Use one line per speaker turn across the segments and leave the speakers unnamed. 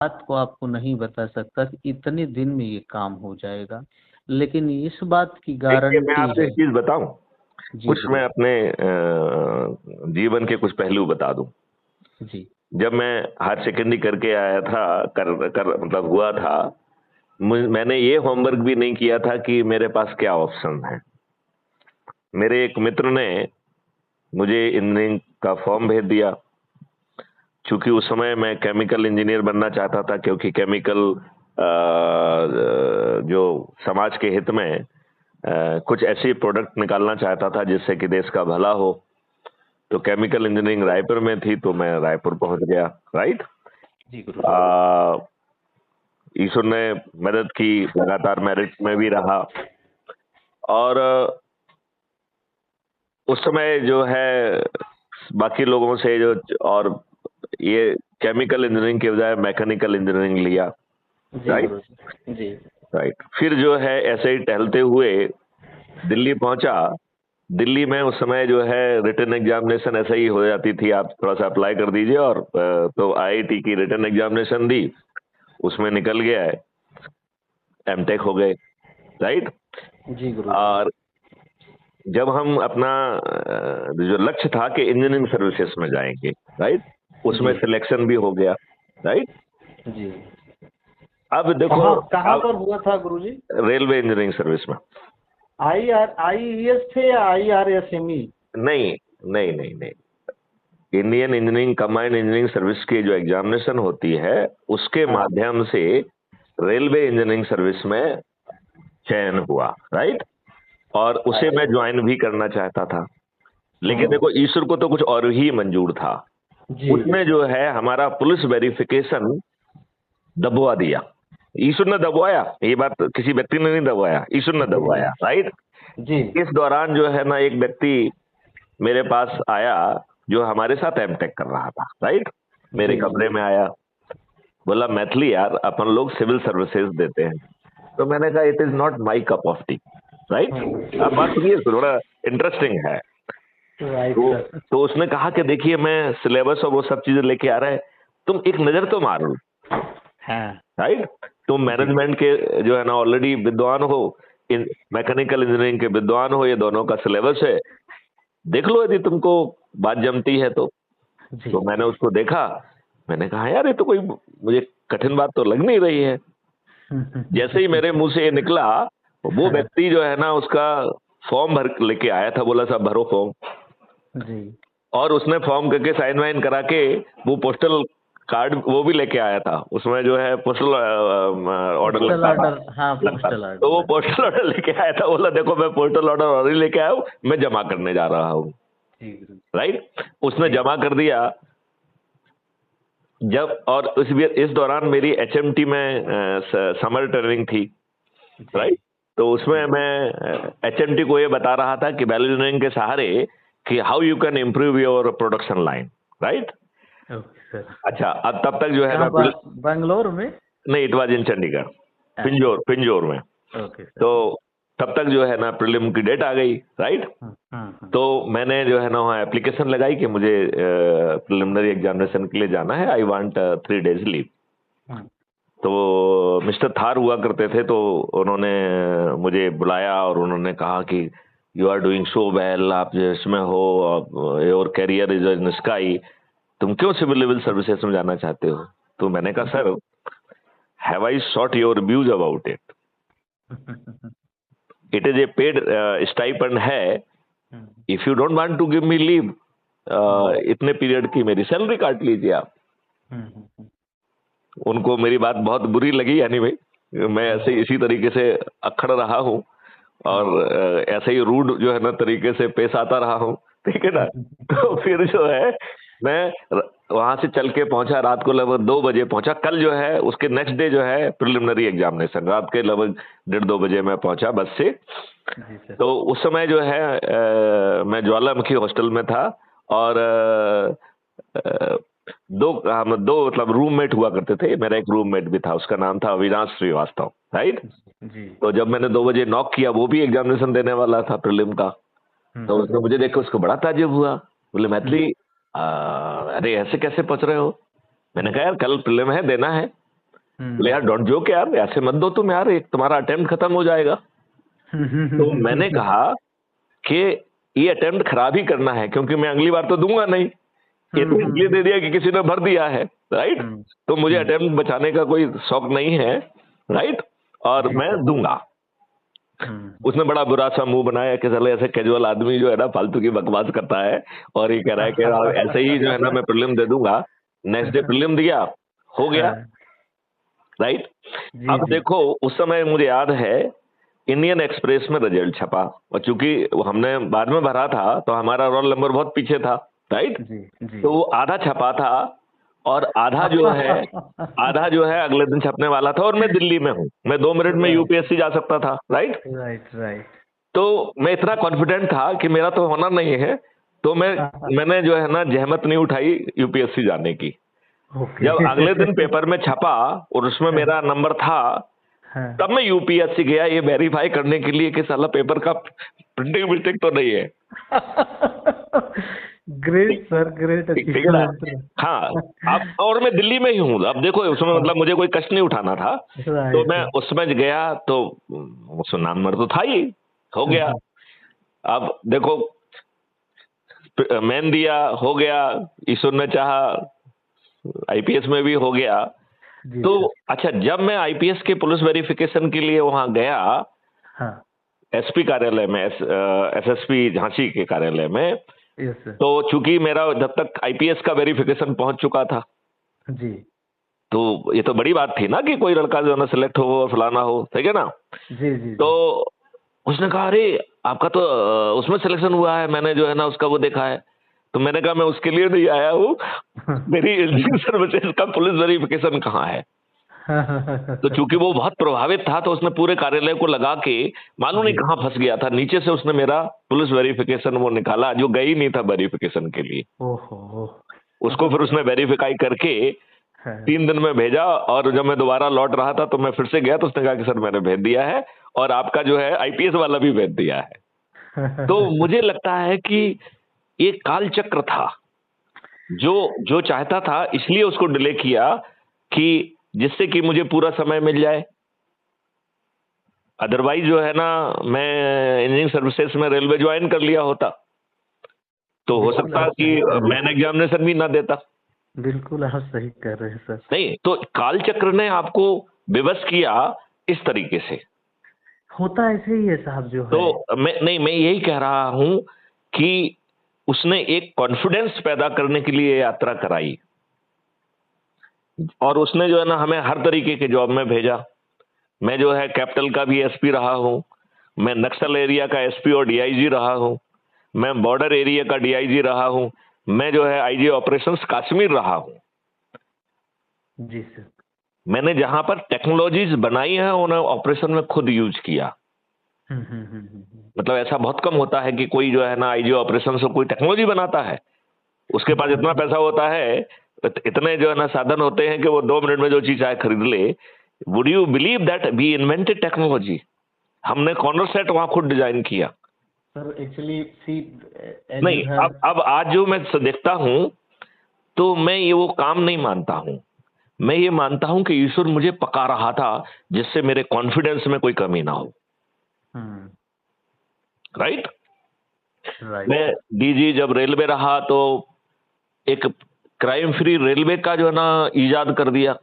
बात को आपको नहीं बता सकता कि इतने दिन में ये काम हो जाएगा, लेकिन इस बात की
देखिए, मैं
गारंटी
आपसे
है।
एक चीज बताऊं,
जी
कुछ मैं
गुरु
अपने जीवन के कुछ पहलू बता दूं।
जी।
जब मैं हायर सेकेंडरी करके आया था, मतलब हुआ था, मैंने ये होमवर्क भी नहीं किया था कि मेरे पास क्या ऑप्शन है। मेरे एक मित्र ने मुझे इंजीनियरिंग का फॉर्म भेज दिया। चूंकि उस समय मैं केमिकल इंजीनियर बनना चाहता था, क्योंकि केमिकल जो समाज के हित में कुछ ऐसी प्रोडक्ट निकालना चाहता था जिससे कि देश का भला हो। तो केमिकल इंजीनियरिंग रायपुर में थी, तो मैं रायपुर पहुंच गया। राइट।
जी गुरु
ईश्वर ने मदद की, लगातार मेरिट में भी रहा। और उस समय जो है बाकी लोगों से जो, और ये केमिकल इंजीनियरिंग के बजाय मैकेनिकल इंजीनियरिंग लिया।
जी
राइट।
गुरु जी।
राइट। फिर जो है ऐसे ही टहलते हुए दिल्ली पहुंचा। दिल्ली में उस समय जो है रिटन एग्जामिनेशन ऐसे ही हो जाती थी, आप थोड़ा सा अप्लाई कर दीजिए, और तो आईआईटी की रिटन एग्जामिनेशन दी, उसमें निकल गया है, एमटेक हो गए। राइट।
जी गुरु
और जब हम अपना जो लक्ष्य था कि इंजीनियरिंग सर्विसेज में जाएंगे, राइट, उसमें
जी
सिलेक्शन भी हो गया। राइट।
जी।
अब देखो,
कहाँ कहाँ
अब
पर हुआ था गुरुजी?
रेलवे इंजीनियरिंग सर्विस में।
IES थे या IRSME?
नहीं, नहीं, नहीं, नहीं, Indian engineering combined engineering service की जो एग्जामिनेशन होती है, उसके
हाँ
माध्यम से रेलवे इंजीनियरिंग सर्विस में चयन हुआ। राइट। और उसे मैं
अच्छा।
ज्वाइन भी करना चाहता था, लेकिन
हाँ
देखो ईश्वर को तो कुछ और ही मंजूर था।
जी
उसने जो है हमारा पुलिस वेरिफिकेशन दबवा दिया। ईश्वर ने दबवाया, ये बात किसी व्यक्ति ने नहीं दबवाया, ईश्वर ने
जी
दबवाया। राइट।
जी।
इस दौरान जो है ना, एक व्यक्ति मेरे पास आया जो हमारे साथ एमटेक कर रहा था। राइट। मेरे
जी
कमरे में आया, बोला, मैथिली यार, अपन लोग सिविल सर्विसेज देते हैं। तो मैंने कहा, it is not my cup of T. Right. अब बात सुनिए, थोड़ा इंटरेस्टिंग है।
राइट
तो
सर।
तो उसने कहा कि देखिए, मैं सिलेबस और वो सब चीजें लेके आ रहा है, तुम एक नजर तो मार लो।
हाँ
राइट। तुम
जी
मैनेजमेंट के जो है ना ऑलरेडी विद्वान हो, इन मैकेनिकल इंजीनियरिंग के विद्वान हो, ये दोनों का सिलेबस है, देख लो यदि तुमको बात जमती है तो।
जी।
तो मैंने उसको देखा, मैंने कहा, यार ये तो कोई मुझे कठिन बात तो लग नहीं रही है। जैसे ही मेरे मुंह से ये निकला, वो
हाँ,
व्यक्ति जो है ना उसका फॉर्म भर लेके आया था, बोला, साहब भरो फॉर्म।
जी।
और उसने फॉर्म करके साइन वाइन करा के वो पोस्टल कार्ड वो भी लेके आया था, उसमें जो है पोस्टल ऑर्डर
पोस्टल
लगता था।
ऑर्डर, हाँ पोस्टल
तो
ऑर्डर
वो
लगता
पोस्टल ऑर्डर लेके आया था, बोला, देखो मैं पोस्टल ऑर्डर ऑलरेडी लेके आया हूँ, मैं जमा करने जा रहा हूँ।
जी गुरु
राइट। उसने
जी।
जमा कर दिया। जब और इस दौरान मेरी एचएमटी में समर ट्रेनिंग थी।
जी
राइट। तो उसमें
जी।
मैं एचएमटी को ये बता रहा था कि वैल्यू इंजीनियरिंग के सहारे कि how you can improve your production line. Right.
Okay sir.
अच्छा, अब तब तक जो है
कहाँ
ना
पर, बेंगलोर में?
नहीं, इट वाज इन चंडीगढ़,
अच्छा।
पिंजौर में।
Okay sir.
तो तब तक जो है ना प्रीलिम की डेट आ गई। राइट।
हाँ।
तो मैंने जो है ना वहाँ एप्लीकेशन लगाई कि मुझे प्रिलिमिनरी एग्जामिनेशन के लिए जाना है, आई वांट 3 days लीव।
हाँ,
तो मिस्टर थार हुआ करते थे, तो उन्होंने मुझे बुलाया और उन्होंने कहा कि you are doing so well, आप जो इसमें हो, your career is in sky, तुम क्यों सिविल सर्विसेज में जाना चाहते हो? तो मैंने कहा, sir, have I sought your views about it? It is a paid stipend है। If you don't want to give me leave इतने पीरियड की, मेरी सैलरी काट लीजिए आप। उनको मेरी बात बहुत बुरी लगी, यानी भाई मैं ऐसे इसी तरीके से अखड़ रहा हूँ, और ऐसे ही रूड जो है ना तरीके से पेश आता रहा हूँ। ठीक है ना। तो फिर जो है मैं वहां से चल के पहुंचा, रात को लगभग 2 बजे पहुंचा। कल जो है उसके नेक्स्ट डे जो है प्रिलिमिनरी एग्जामिनेशन, रात के लगभग 1:30-2 बजे मैं पहुंचा बस से।
जी सर।
तो उस समय जो है मैं ज्वालामुखी हॉस्टल में था, और अ, हम दो मतलब रूममेट हुआ करते थे। मेरा एक रूममेट भी था, उसका नाम था अविनाश श्रीवास्तव। राइट।
जी।
तो जब मैंने 2 बजे नॉक किया, वो भी एग्जामिनेशन देने वाला था प्रीलिम का। तो उसने मुझे देख के उसको बड़ा ताज्जुब हुआ, बोले, मैथिली, अरे ऐसे कैसे पहुंच रहे हो? मैंने कहा, यार कल प्रीलिम है, देना है। बोले यार डोंट जोक यार, ऐसे मत दो तुम यार, एक तुम्हारा अटेम्प्ट खत्म हो जाएगा। तो मैंने कहा कि ये अटेम्प्ट खराब ही करना है, क्योंकि मैं अगली बार तो दूंगा नहीं, ये तो इसलिए दे दिया कि किसी ने भर दिया है, राइट। तो मुझे अटेम्प्ट बचाने का कोई शौक नहीं है, राइट, और मैं दूंगा। उसने बड़ा बुरा सा मुंह बनाया कि चले ऐसे कैजुअल आदमी जो है ना फालतू की बकवास करता है, और ये कह रहा है कि यार ऐसे ही जो है ना मैं प्रीलिम दे दूंगा। नेक्स्ट डे प्रीलिम दिया, हो गया, राइट। अब देखो उस समय मुझे याद है इंडियन एक्सप्रेस में रिजल्ट छपा, और चूंकि हमने बाद में भरा था तो हमारा रोल नंबर बहुत पीछे था, राइट। तो वो आधा छपा था और आधा जो है अगले दिन छपने वाला था, और मैं दिल्ली में हूँ, मैं 2 मिनट में यूपीएससी जा सकता था, राइट। तो मैं इतना कॉन्फिडेंट था कि मेरा तो होना नहीं है, तो मैंने जो है ना जहमत नहीं उठाई यूपीएससी जाने की। जब अगले दिन पेपर में छपा और उसमें मेरा नंबर था, तब मैं यूपीएससी गया ये वेरीफाई करने के लिए कि साला पेपर का प्रिंटिंग मिस्टेक तो नहीं है।
Great sir, great.
हाँ, अब और मैं दिल्ली में ही हूँ। अब देखो उसमें मतलब मुझे कोई कष्ट नहीं उठाना था, तो मैं उसमें गया तो उसमें नंबर तो था ही, हो गया। अब देखो मैन दिया, हो गया, ईश्वर ने चाहा आईपीएस में भी हो गया। तो अच्छा, जब मैं आईपीएस के पुलिस वेरिफिकेशन के लिए वहां गया, एसपी कार्यालय में, एसएसपी झांसी के कार्यालय में, तो चूंकि मेरा जब तक आईपीएस का वेरिफिकेशन पहुंच चुका था जी, तो ये तो बड़ी बात थी ना कि कोई लड़का जो है ना सिलेक्ट हो और फलाना हो, ठीक है ना। जी। तो उसने कहा अरे आपका तो उसमें सिलेक्शन हुआ है, मैंने जो है ना उसका वो देखा है। तो मैंने कहा मैं उसके लिए नहीं आया हूँ, मेरी सर्विसेज का पुलिस वेरिफिकेशन कहाँ है। तो चूंकि वो बहुत प्रभावित था तो उसने पूरे कार्यालय को लगा के मालूम नहीं कहाँ फंस गया था, नीचे से उसने मेरा पुलिस वेरिफिकेशन वो निकाला, जो गई नहीं था वेरिफिकेशन के लिए। उसको फिर उसने वेरिफाई करके 3 दिन में भेजा, और जब मैं दोबारा लौट रहा था तो मैं फिर से गया तो उसने कहा कि सर मैंने भेज दिया है, और आपका जो है आईपीएस वाला भी भेज दिया है। तो मुझे लगता है कि ये काल चक्र था, जो चाहता था इसलिए उसको डिले किया कि जिससे कि मुझे पूरा समय मिल जाए। अदरवाइज जो है ना मैं इंजीनियरिंग सर्विसेज में रेलवे ज्वाइन कर लिया होता तो हो सकता कि मैन एग्जामिनेशन भी ना देता।
बिल्कुल आप सही कह रहे हैं सर।
नहीं तो काल चक्र ने आपको विवश किया इस तरीके से,
होता ऐसे ही है साहब जो
तो
है।
मैं यही कह रहा हूं कि उसने एक कॉन्फिडेंस पैदा करने के लिए यात्रा कराई, और उसने जो है ना हमें हर तरीके के जॉब में भेजा। मैं जो है कैपिटल का भी एसपी रहा हूं, मैं नक्सल एरिया का एसपी और डीआईजी रहा हूं, मैं बॉर्डर एरिया का डीआईजी रहा हूं, मैं जो है आईजी ऑपरेशंस कश्मीर रहा हूं।
जी सर।
मैंने जहां पर टेक्नोलॉजीज बनाई है उन्हें ऑपरेशन में खुद यूज किया। मतलब ऐसा बहुत कम होता है कि कोई जो है ना आईजी ऑपरेशन से कोई टेक्नोलॉजी बनाता है, उसके पास इतना पैसा होता है, इतने जो है ना साधन होते हैं कि वो 2 मिनट में जो चीज चाहे खरीद ले। Would you believe that we invented technology? हमने कॉर्नर सेट वहां खुद डिजाइन किया
सर। एक्चुअली सी
नहीं, अब आज जो मैं देखता हूं तो मैं ये वो काम नहीं मानता हूं, मैं ये मानता हूं कि ईश्वर मुझे पका रहा था जिससे मेरे कॉन्फिडेंस में कोई कमी ना हो। राइट। मैं डीजी जब रेलवे रहा तो एक क्राइम फ्री रेलवे का जो है ना इजाद कर दिया,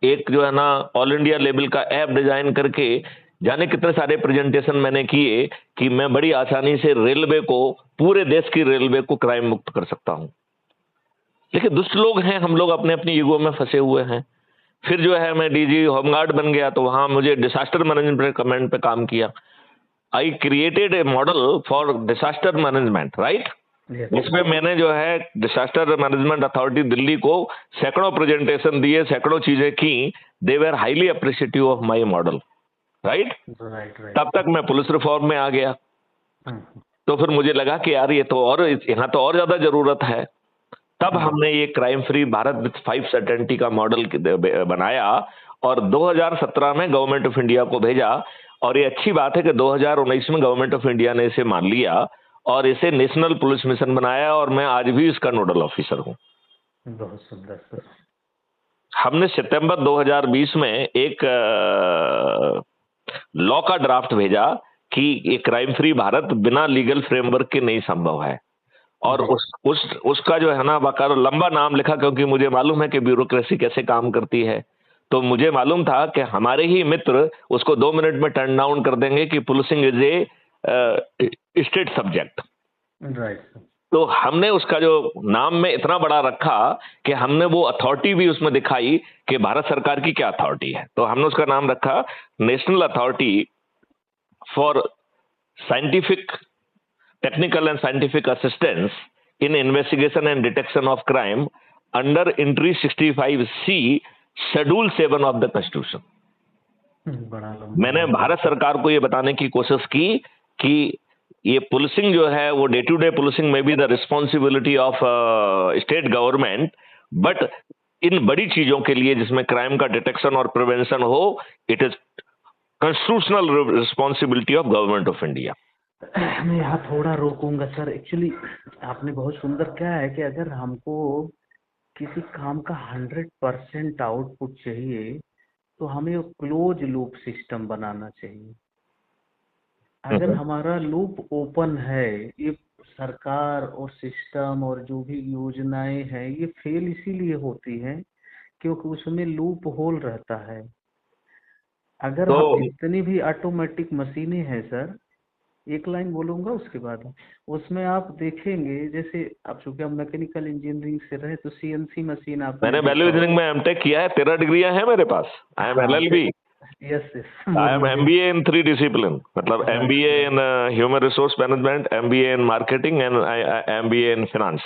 एक जो है ना ऑल इंडिया लेवल का ऐप डिजाइन करके, जाने कितने सारे प्रेजेंटेशन मैंने किए कि मैं बड़ी आसानी से रेलवे को, पूरे देश की रेलवे को क्राइम मुक्त कर सकता हूं। लेकिन दुष्ट लोग हैं, हम लोग अपने अपनी ईगो में फंसे हुए हैं। फिर जो है मैं डीजी होमगार्ड बन गया तो वहां मुझे डिजास्टर मैनेजमेंट कमांड पे काम किया। I created a model for disaster management, right. इसमें मैंने जो है डिजास्टर मैनेजमेंट अथॉरिटी दिल्ली को सैकड़ों प्रेजेंटेशन दिए, सैकड़ों चीजें की। They were highly appreciative of my model, right. तब तक मैं पुलिस रिफॉर्म में आ गया। तो फिर मुझे लगा कि यार ये तो और यहाँ तो और ज्यादा जरूरत है। तब हमने ये crime free Bharat with 5 certainty का मॉडल बनाया और 2017 में गवर्नमेंट ऑफ इंडिया को भेजा। और ये अच्छी बात है कि 2019 में गवर्नमेंट ऑफ इंडिया ने इसे मान लिया और इसे नेशनल पुलिस मिशन बनाया, और मैं आज भी इसका नोडल ऑफिसर हूं।
बहुत सुंदर सर।
हमने सितंबर 2020 में एक लॉ का ड्राफ्ट भेजा कि ये क्राइम फ्री भारत बिना लीगल फ्रेमवर्क के नहीं संभव है। और उसका जो है ना बाकायदा लंबा नाम लिखा, क्योंकि मुझे मालूम है कि ब्यूरोक्रेसी कैसे काम करती है। तो मुझे मालूम था कि हमारे ही मित्र उसको 2 मिनट में टर्न डाउन कर देंगे कि policing is a state subject.
Right.
तो हमने उसका जो नाम में इतना बड़ा रखा कि हमने वो अथॉरिटी भी उसमें दिखाई कि भारत सरकार की क्या अथॉरिटी है। तो हमने उसका नाम रखा national authority for scientific technical and scientific assistance in investigation and detection of crime under entry 65C schedule 7 of the constitution.
बड़ा
मैंने भारत सरकार को ये बताने की कोशिश की कि ये पुलिसिंग जो है वो डे टू डे पुलिसिंग में भी the responsibility of state government, but in बड़ी चीजों के लिए जिसमें क्राइम का डिटेक्शन और प्रिवेंशन हो, it is constitutional responsibility of government of India.
मैं यहाँ थोड़ा रोकूंगा सर। एक्चुअली आपने बहुत सुंदर क्या है कि अगर हमको किसी काम का 100% आउटपुट चाहिए तो हमें क्लोज लूप सिस्टम बनाना चाहिए। अगर हमारा लूप ओपन है, ये सरकार और सिस्टम और जो भी योजनाएं हैं ये फेल इसीलिए होती हैं क्योंकि उसमें लूप होल रहता है। अगर
तो
हम जितनी भी ऑटोमेटिक मशीनें हैं सर, एक लाइन बोलूंगा उसके बाद उसमें आप देखेंगे, जैसे आप चूंकि आप मैकेनिकल इंजीनियरिंग से रहे तो CNC मशीन आपने
मैंने वैल्यू इंजीनियरिंग में एमटेक किया है, 13 डिग्रियां हैं मेरे पास। I am LLB,
yes
I am MBA in 3 discipline, मतलब MBA in human resource management, MBA in marketing and MBA in finance.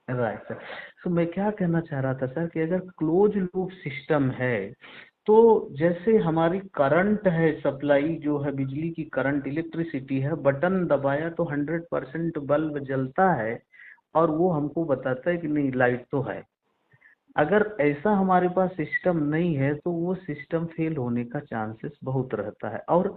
Right sir. तो मैं क्या कहना चाह रहा था सर कि अगर क्लोज लूप सिस्टम है तो जैसे हमारी करंट है, सप्लाई जो है बिजली की करंट इलेक्ट्रिसिटी है, बटन दबाया तो 100% बल्ब जलता है और वो हमको बताता है कि नहीं लाइट तो है। अगर ऐसा हमारे पास सिस्टम नहीं है तो वो सिस्टम फेल होने का चांसेस बहुत रहता है। और